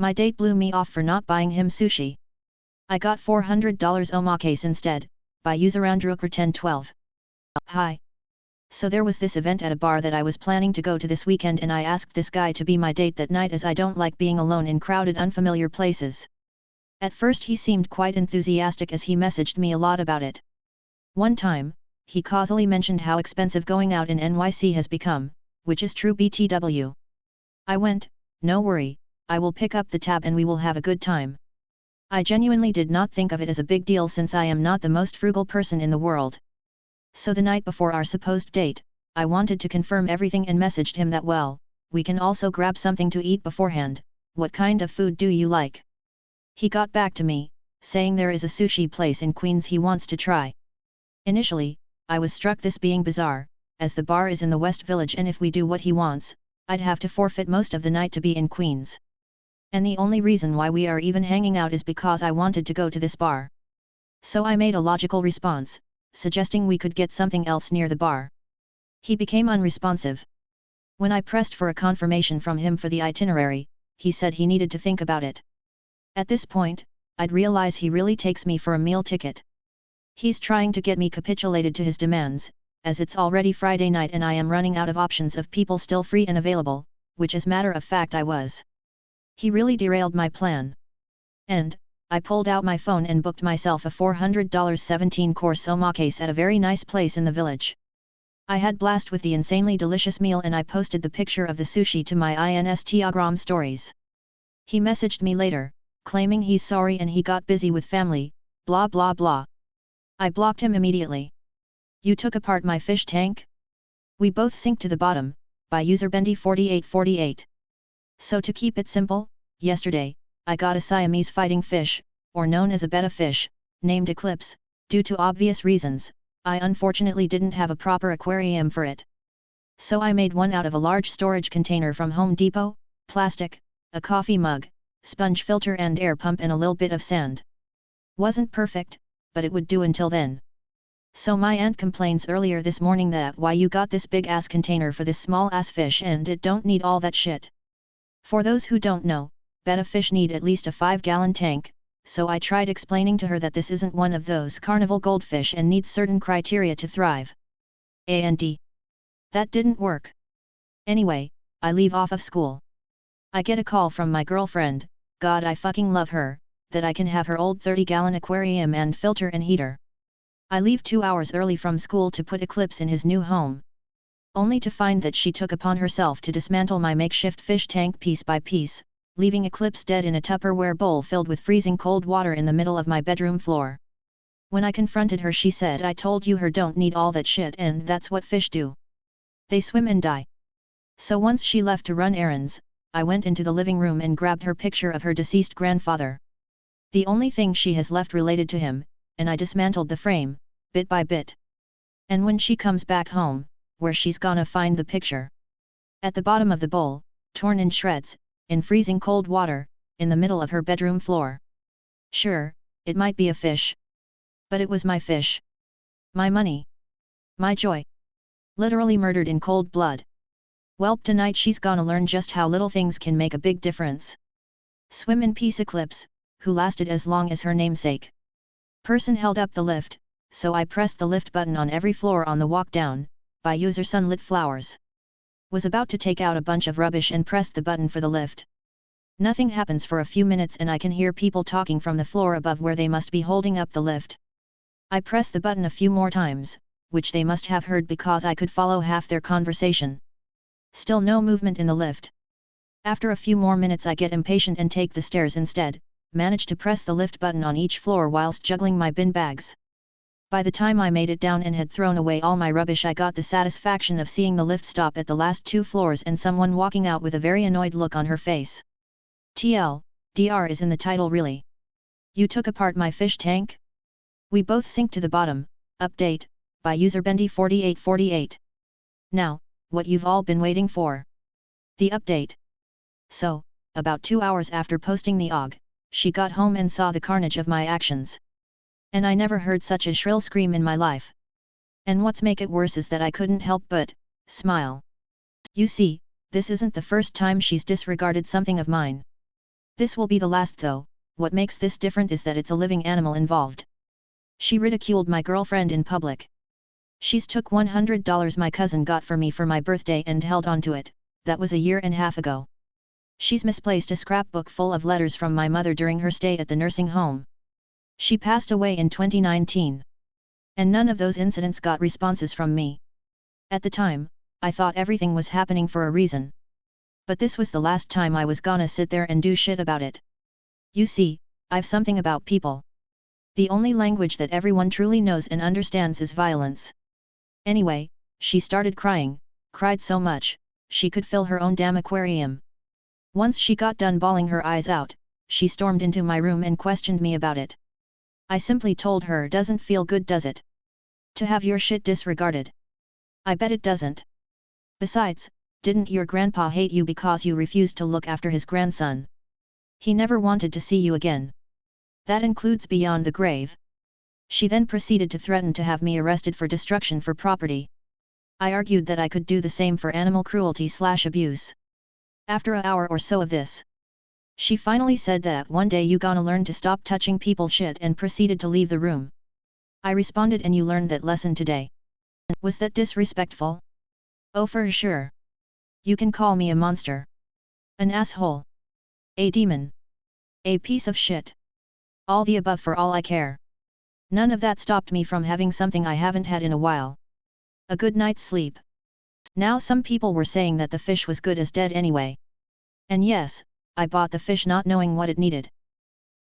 My date blew me off for not buying him sushi. I got $400 omakase instead, by user Andrewker1012. Hi. So there was this event at a bar that I was planning to go to this weekend, and I asked this guy to be my date that night as I don't like being alone in crowded unfamiliar places. At first he seemed quite enthusiastic as he messaged me a lot about it. One time, he causally mentioned how expensive going out in NYC has become, which is true BTW. I went, no worry, I will pick up the tab and we will have a good time. I genuinely did not think of it as a big deal since I am not the most frugal person in the world. So the night before our supposed date, I wanted to confirm everything and messaged him that well, we can also grab something to eat beforehand, what kind of food do you like? He got back to me, saying there is a sushi place in Queens he wants to try. Initially, I was struck this being bizarre, as the bar is in the West Village and if we do what he wants, I'd have to forfeit most of the night to be in Queens. And the only reason why we are even hanging out is because I wanted to go to this bar. So I made a logical response, suggesting we could get something else near the bar. He became unresponsive. When I pressed for a confirmation from him for the itinerary, he said he needed to think about it. At this point, I'd realize he really takes me for a meal ticket. He's trying to get me capitulated to his demands, as it's already Friday night and I am running out of options of people still free and available, which as matter of fact I was. He really derailed my plan. And, I pulled out my phone and booked myself a $400 17-course omakase at a very nice place in the village. I had blast with the insanely delicious meal and I posted the picture of the sushi to my Instagram stories. He messaged me later, claiming he's sorry and he got busy with family, blah blah blah. I blocked him immediately. You took apart my fish tank? We both sink to the bottom, by user Bendy4848. So to keep it simple, yesterday, I got a Siamese fighting fish, or known as a betta fish, named Eclipse. Due to obvious reasons, I unfortunately didn't have a proper aquarium for it. So I made one out of a large storage container from Home Depot, plastic, a coffee mug, sponge filter and air pump and a little bit of sand. Wasn't perfect, but it would do until then. So my aunt complains earlier this morning that why you got this big ass container for this small ass fish and it don't need all that shit. For those who don't know, betta fish need at least a 5-gallon tank, so I tried explaining to her that this isn't one of those carnival goldfish and needs certain criteria to thrive. And that didn't work. Anyway, I leave off of school. I get a call from my girlfriend, God I fucking love her, that I can have her old 30-gallon aquarium and filter and heater. I leave 2 hours early from school to put Eclipse in his new home. Only to find that she took upon herself to dismantle my makeshift fish tank piece by piece, leaving Eclipse dead in a Tupperware bowl filled with freezing cold water in the middle of my bedroom floor. When I confronted her she said I told you her don't need all that shit and that's what fish do. They swim and die. So once she left to run errands, I went into the living room and grabbed her picture of her deceased grandfather. The only thing she has left related to him, and I dismantled the frame, bit by bit. And when she comes back home, where she's gonna find the picture? At the bottom of the bowl, torn in shreds, in freezing cold water, in the middle of her bedroom floor. Sure, it might be a fish. But it was my fish. My money. My joy. Literally murdered in cold blood. Welp, tonight she's gonna learn just how little things can make a big difference. Swim in peace Eclipse, who lasted as long as her namesake. Person held up the lift, so I pressed the lift button on every floor on the walk down, by user Sunlit Flowers. Was about to take out a bunch of rubbish and pressed the button for the lift. Nothing happens for a few minutes and I can hear people talking from the floor above where they must be holding up the lift. I press the button a few more times, which they must have heard because I could follow half their conversation. Still no movement in the lift. After a few more minutes I get impatient and take the stairs instead, manage to press the lift button on each floor whilst juggling my bin bags. By the time I made it down and had thrown away all my rubbish I got the satisfaction of seeing the lift stop at the last 2 floors and someone walking out with a very annoyed look on her face. DR is in the title really. You took apart my fish tank? We both sink to the bottom. Update, by user Bendy4848. Now, what you've all been waiting for. The update. So, about 2 hours after posting the OG, she got home and saw the carnage of my actions. And I never heard such a shrill scream in my life. And what's make it worse is that I couldn't help but smile. You see, this isn't the first time she's disregarded something of mine. This will be the last though, what makes this different is that it's a living animal involved. She ridiculed my girlfriend in public. She's took $100 my cousin got for me for my birthday and held on to it, that was a year and a half ago. She's misplaced a scrapbook full of letters from my mother during her stay at the nursing home. She passed away in 2019. And none of those incidents got responses from me. At the time, I thought everything was happening for a reason. But this was the last time I was gonna sit there and do shit about it. You see, I've something about people. The only language that everyone truly knows and understands is violence. Anyway, she started crying, cried so much, she could fill her own damn aquarium. Once she got done bawling her eyes out, she stormed into my room and questioned me about it. I simply told her, doesn't feel good, does it? To have your shit disregarded? I bet it doesn't. Besides, didn't your grandpa hate you because you refused to look after his grandson? He never wanted to see you again. That includes beyond the grave. She then proceeded to threaten to have me arrested for destruction for property. I argued that I could do the same for animal cruelty/abuse. After an hour or so of this, she finally said that one day you gonna learn to stop touching people's shit and proceeded to leave the room. I responded, and you learned that lesson today. Was that disrespectful? Oh, for sure. You can call me a monster. An asshole. A demon. A piece of shit. All the above for all I care. None of that stopped me from having something I haven't had in a while. A good night's sleep. Now some people were saying that the fish was good as dead anyway. And yes, I bought the fish not knowing what it needed.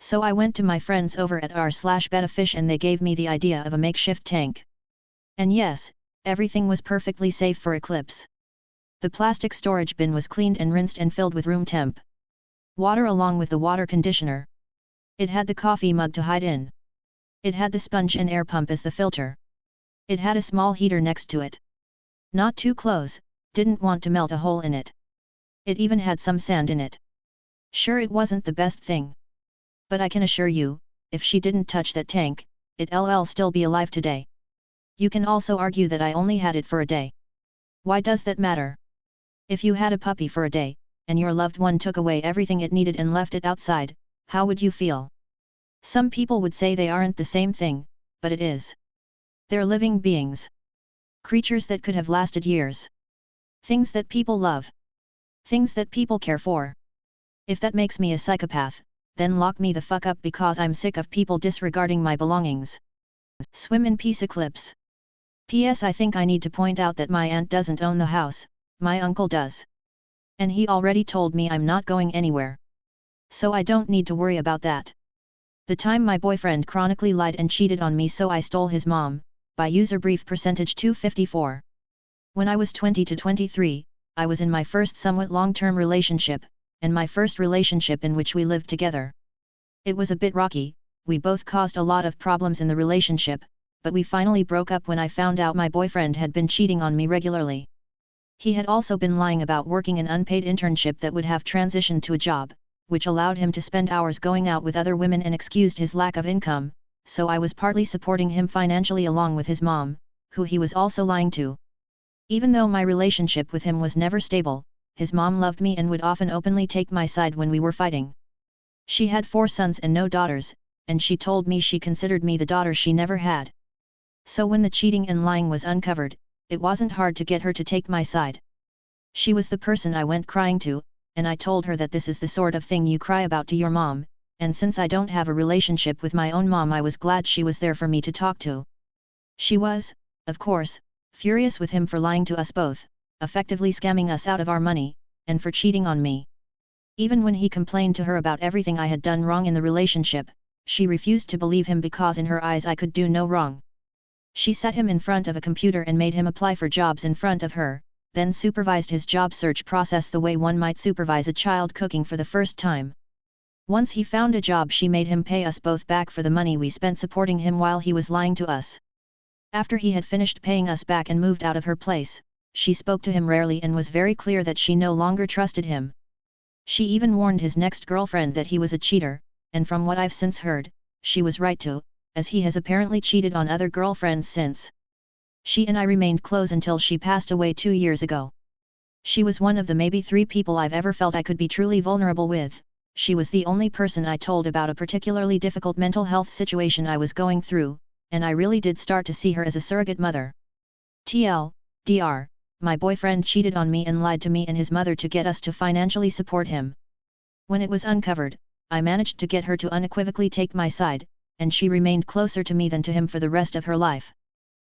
So I went to my friends over at r/betta-fish and they gave me the idea of a makeshift tank. And yes, everything was perfectly safe for eclipse. The plastic storage bin was cleaned and rinsed and filled with room temp water along with the water conditioner. It had the coffee mug to hide in. It had the sponge and air pump as the filter. It had a small heater next to it. Not too close, didn't want to melt a hole in it. It even had some sand in it. Sure, it wasn't the best thing. But I can assure you, if she didn't touch that tank, it'll still be alive today. You can also argue that I only had it for a day. Why does that matter? If you had a puppy for a day, and your loved one took away everything it needed and left it outside, how would you feel? Some people would say they aren't the same thing, but it is. They're living beings. Creatures that could have lasted years. Things that people love. Things that people care for. If that makes me a psychopath, then lock me the fuck up because I'm sick of people disregarding my belongings. Swim in peace, Eclipse. P.S. I think I need to point out that my aunt doesn't own the house, my uncle does. And he already told me I'm not going anywhere. So I don't need to worry about that. The time my boyfriend chronically lied and cheated on me, so I stole his mom, by user brief percentage 254. When I was 20 to 23, I was in my first somewhat long-term relationship, and my first relationship in which we lived together. It was a bit rocky, we both caused a lot of problems in the relationship, but we finally broke up when I found out my boyfriend had been cheating on me regularly. He had also been lying about working an unpaid internship that would have transitioned to a job, which allowed him to spend hours going out with other women, and excused his lack of income, so I was partly supporting him financially along with his mom, who he was also lying to. Even though my relationship with him was never stable, his mom loved me and would often openly take my side when we were fighting. She had 4 sons and no daughters, and she told me she considered me the daughter she never had. So when the cheating and lying was uncovered, it wasn't hard to get her to take my side. She was the person I went crying to, and I told her that this is the sort of thing you cry about to your mom, and since I don't have a relationship with my own mom, I was glad she was there for me to talk to. She was, of course, furious with him for lying to us both, effectively scamming us out of our money, and for cheating on me. Even when he complained to her about everything I had done wrong in the relationship, she refused to believe him because in her eyes I could do no wrong. She sat him in front of a computer and made him apply for jobs in front of her, then supervised his job search process the way one might supervise a child cooking for the first time. Once he found a job, she made him pay us both back for the money we spent supporting him while he was lying to us. After he had finished paying us back and moved out of her place, she spoke to him rarely and was very clear that she no longer trusted him. She even warned his next girlfriend that he was a cheater, and from what I've since heard, she was right to, as he has apparently cheated on other girlfriends since. She and I remained close until she passed away 2 years ago. She was one of the maybe 3 people I've ever felt I could be truly vulnerable with, She was the only person I told about a particularly difficult mental health situation I was going through, and I really did start to see her as a surrogate mother. TLDR, my boyfriend cheated on me and lied to me and his mother to get us to financially support him. When it was uncovered, I managed to get her to unequivocally take my side, and she remained closer to me than to him for the rest of her life.